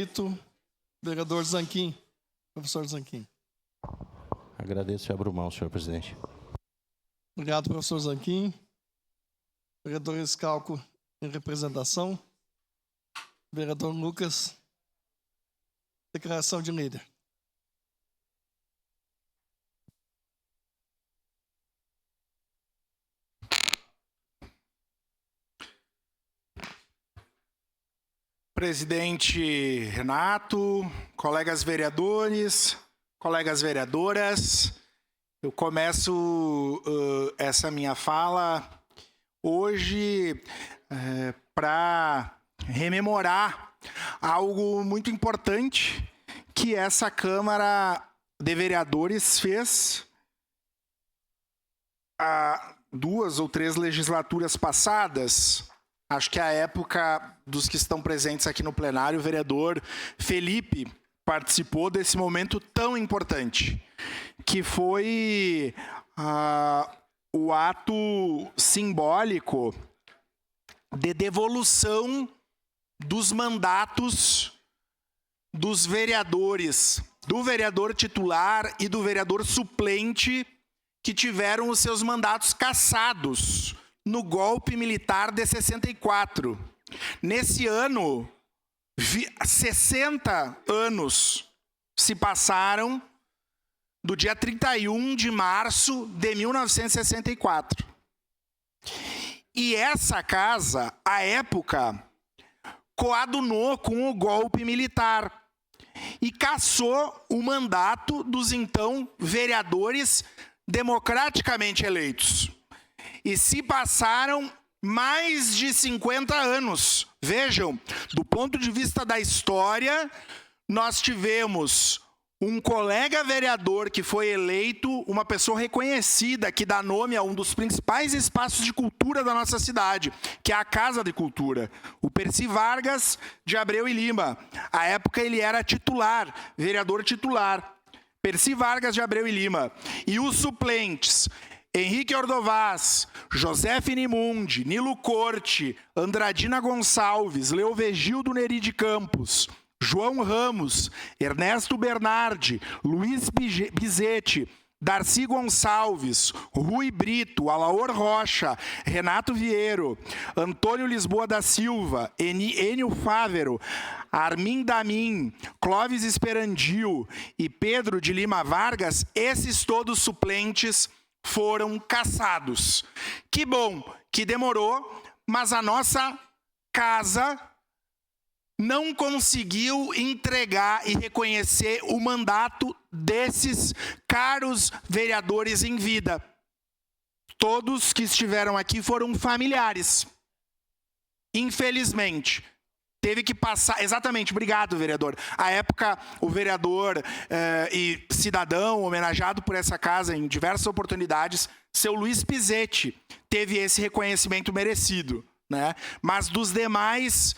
eleito. Vereador Zanquim. Professor Zanquim. Agradeço e abro mão, senhor presidente. Obrigado, professor Zanquim. Vereador Scalco, em representação. Vereador Lucas. Declaração de líder. Presidente Renato, colegas vereadores, colegas vereadoras, eu começo essa minha fala hoje para rememorar algo muito importante que essa Câmara de Vereadores fez há 2 ou 3 legislaturas passadas. Acho que a época dos que estão presentes aqui no plenário, o vereador Felipe participou desse momento tão importante, que foi o ato simbólico de devolução dos mandatos dos vereadores, do vereador titular e do vereador suplente que tiveram os seus mandatos cassados no golpe militar de 64. Nesse ano, 60 anos se passaram do dia 31 de março de 1964. E essa casa, à época, coadunou com o golpe militar e cassou o mandato dos então vereadores democraticamente eleitos. E se passaram mais de 50 anos. Vejam, do ponto de vista da história, nós tivemos um colega vereador que foi eleito, uma pessoa reconhecida, que dá nome a um dos principais espaços de cultura da nossa cidade, que é a Casa de Cultura, o Percy Vargas de Abreu e Lima. À época ele era titular, vereador titular, Percy Vargas de Abreu e Lima. E os suplentes: Henrique Ordovaz, José Finimundi, Nilo Corte, Andradina Gonçalves, Leovegildo Neri de Campos, João Ramos, Ernesto Bernardi, Luiz Bizetti, Darcy Gonçalves, Rui Brito, Alaor Rocha, Renato Vieiro, Antônio Lisboa da Silva, Enio Fávero, Armin Damin, Clóvis Esperandil e Pedro de Lima Vargas, esses todos suplentes foram cassados. Que bom que demorou, mas a nossa casa não conseguiu entregar e reconhecer o mandato desses caros vereadores em vida. Todos que estiveram aqui foram familiares. Infelizmente. Teve que passar... Exatamente, obrigado, vereador. À época, o vereador e cidadão homenageado por essa casa em diversas oportunidades, seu Luiz Bizetti, teve esse reconhecimento merecido, né? Mas dos demais,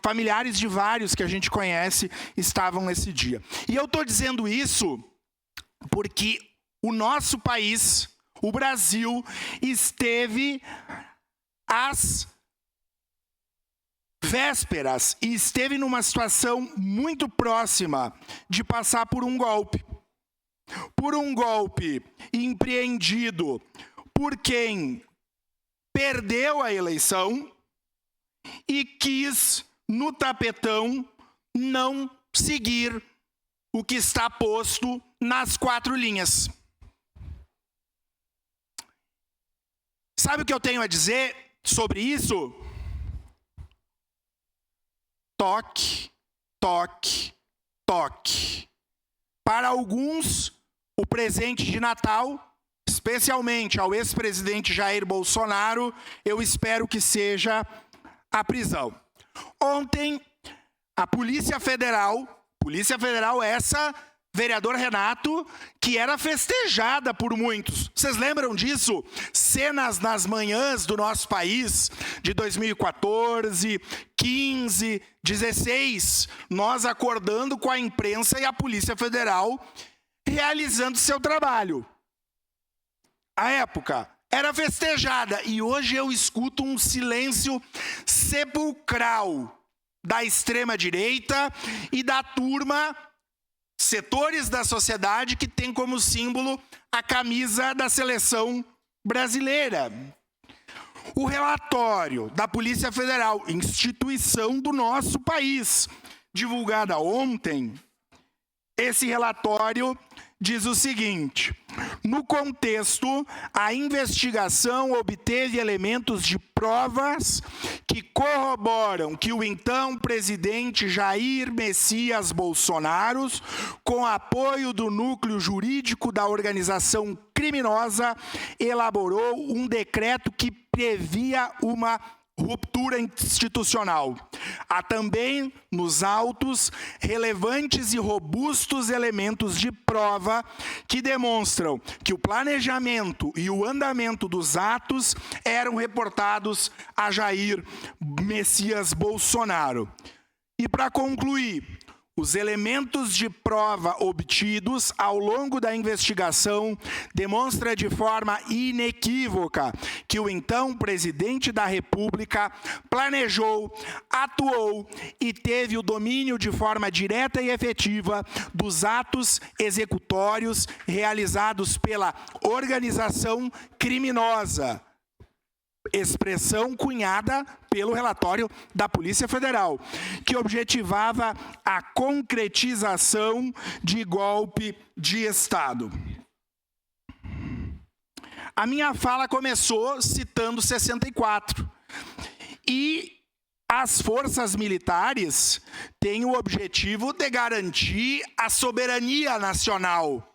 familiares de vários que a gente conhece, estavam nesse dia. E eu estou dizendo isso porque o nosso país, o Brasil, esteve às vésperas e esteve numa situação muito próxima de passar por um golpe. Por um golpe empreendido por quem perdeu a eleição e quis, no tapetão, não seguir o que está posto nas 4 linhas. Sabe o que eu tenho a dizer sobre isso? Toque, toque, toque. Para alguns, o presente de Natal, especialmente ao ex-presidente Jair Bolsonaro, eu espero que seja a prisão. Ontem, a Polícia Federal essa, vereador Renato, que era festejada por muitos. Vocês lembram disso? Cenas nas manhãs do nosso país, de 2014, 15, 16, nós acordando com a imprensa e a Polícia Federal realizando seu trabalho. À época, era festejada, e hoje eu escuto um silêncio sepulcral da extrema-direita e da turma, setores da sociedade que tem como símbolo a camisa da seleção brasileira. O relatório da Polícia Federal, instituição do nosso país, divulgada ontem, esse relatório diz o seguinte: no contexto, a investigação obteve elementos de provas que corroboram que o então presidente Jair Messias Bolsonaro, com apoio do núcleo jurídico da organização criminosa, elaborou um decreto que previa uma ruptura institucional. Há também, nos autos, relevantes e robustos elementos de prova que demonstram que o planejamento e o andamento dos atos eram reportados a Jair Messias Bolsonaro. E para concluir, os elementos de prova obtidos ao longo da investigação demonstram de forma inequívoca que o então presidente da República planejou, atuou e teve o domínio de forma direta e efetiva dos atos executórios realizados pela organização criminosa, expressão cunhada pelo relatório da Polícia Federal, que objetivava a concretização de golpe de Estado. A minha fala começou citando 64. E as forças militares têm o objetivo de garantir a soberania nacional,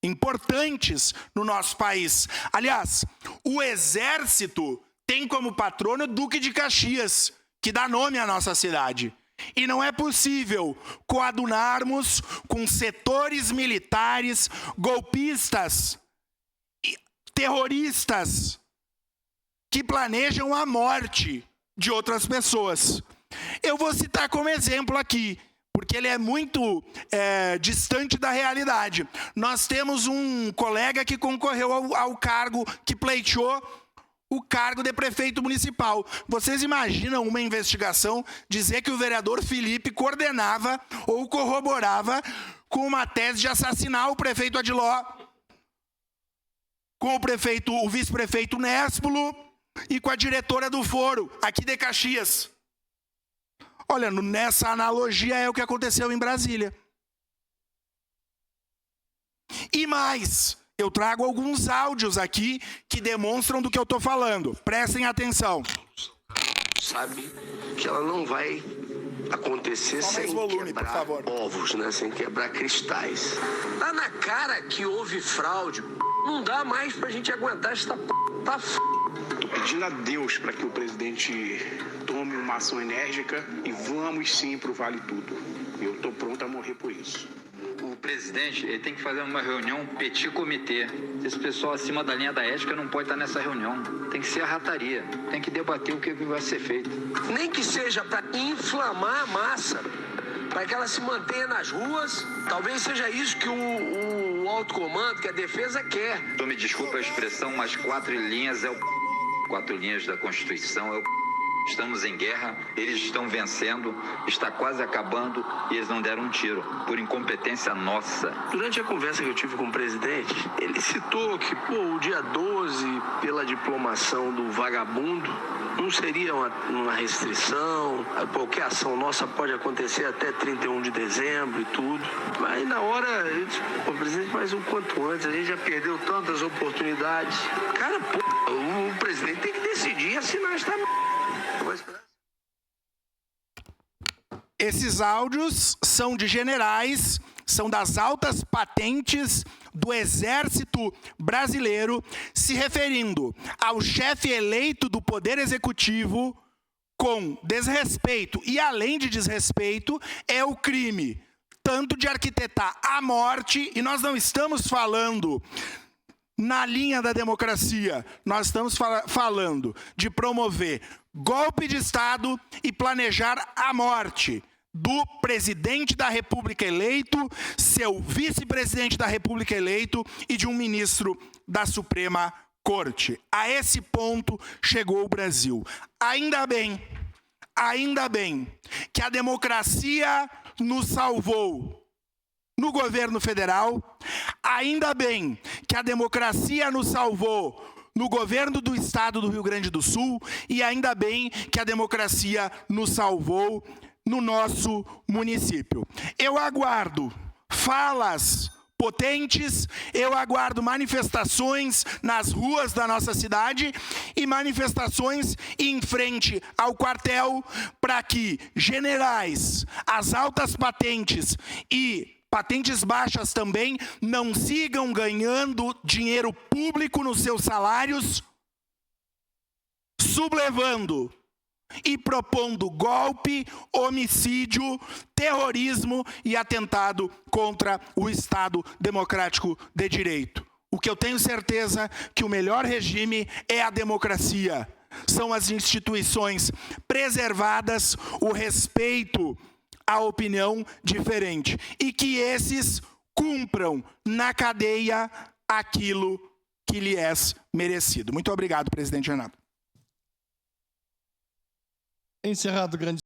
importantes no nosso país. Aliás, o Exército tem como patrono o Duque de Caxias, que dá nome à nossa cidade. E não é possível coadunarmos com setores militares golpistas, terroristas, que planejam a morte de outras pessoas. Eu vou citar como exemplo aqui, porque ele é muito distante da realidade. Nós temos um colega que concorreu ao cargo, que pleiteou o cargo de prefeito municipal. Vocês imaginam uma investigação dizer que o vereador Felipe coordenava ou corroborava com uma tese de assassinar o prefeito Adiló, com o vice-prefeito Néspulo e com a diretora do foro, aqui de Caxias. Olha, nessa analogia é o que aconteceu em Brasília. E mais, eu trago alguns áudios aqui que demonstram do que eu estou falando. Prestem atenção. Sabe que ela não vai acontecer sem quebrar ovos, né? Sem quebrar cristais. Tá na cara que houve fraude. Não dá mais pra gente aguentar esta tá Tô pedindo a Deus para que o presidente tome uma ação enérgica e vamos sim pro Vale Tudo. Eu tô pronto a morrer por isso. O presidente ele tem que fazer uma reunião petit comitê. Esse pessoal acima da linha da ética não pode estar nessa reunião. Tem que ser a rataria. Tem que debater o que vai ser feito. Nem que seja para inflamar a massa, para que ela se mantenha nas ruas. Talvez seja isso que o alto comando, que a defesa quer. Então me desculpa a expressão, mas 4 linhas é o 4 linhas da Constituição é o. Estamos em guerra, eles estão vencendo, está quase acabando e eles não deram um tiro, por incompetência nossa. Durante a conversa que eu tive com o presidente, ele citou que o dia 12, pela diplomação do vagabundo, não seria uma restrição, qualquer ação nossa pode acontecer até 31 de dezembro e tudo. Mas na hora, eu disse, presidente, mas o quanto antes, a gente já perdeu tantas oportunidades. Cara, o presidente tem que decidir e assinar esta Esses áudios são de generais, são das altas patentes do Exército Brasileiro, se referindo ao chefe eleito do Poder Executivo com desrespeito, e além de desrespeito, é o crime, tanto de arquitetar a morte, e nós não estamos falando na linha da democracia, nós estamos falando de promover golpe de Estado e planejar a morte do presidente da República eleito, seu vice-presidente da República eleito e de um ministro da Suprema Corte. A esse ponto chegou o Brasil. Ainda bem ainda bem que a democracia nos salvou no governo federal, ainda bem que a democracia nos salvou no governo do estado do Rio Grande do Sul e ainda bem que a democracia nos salvou no nosso município. Eu aguardo falas potentes, eu aguardo manifestações nas ruas da nossa cidade e manifestações em frente ao quartel para que generais, as altas patentes e patentes baixas também não sigam ganhando dinheiro público nos seus salários, sublevando e propondo golpe, homicídio, terrorismo e atentado contra o Estado democrático de direito. O que eu tenho certeza que o melhor regime é a democracia. São as instituições preservadas, o respeito à opinião diferente. E que esses cumpram na cadeia aquilo que lhe é merecido. Muito obrigado, presidente Renato. Encerrado o grande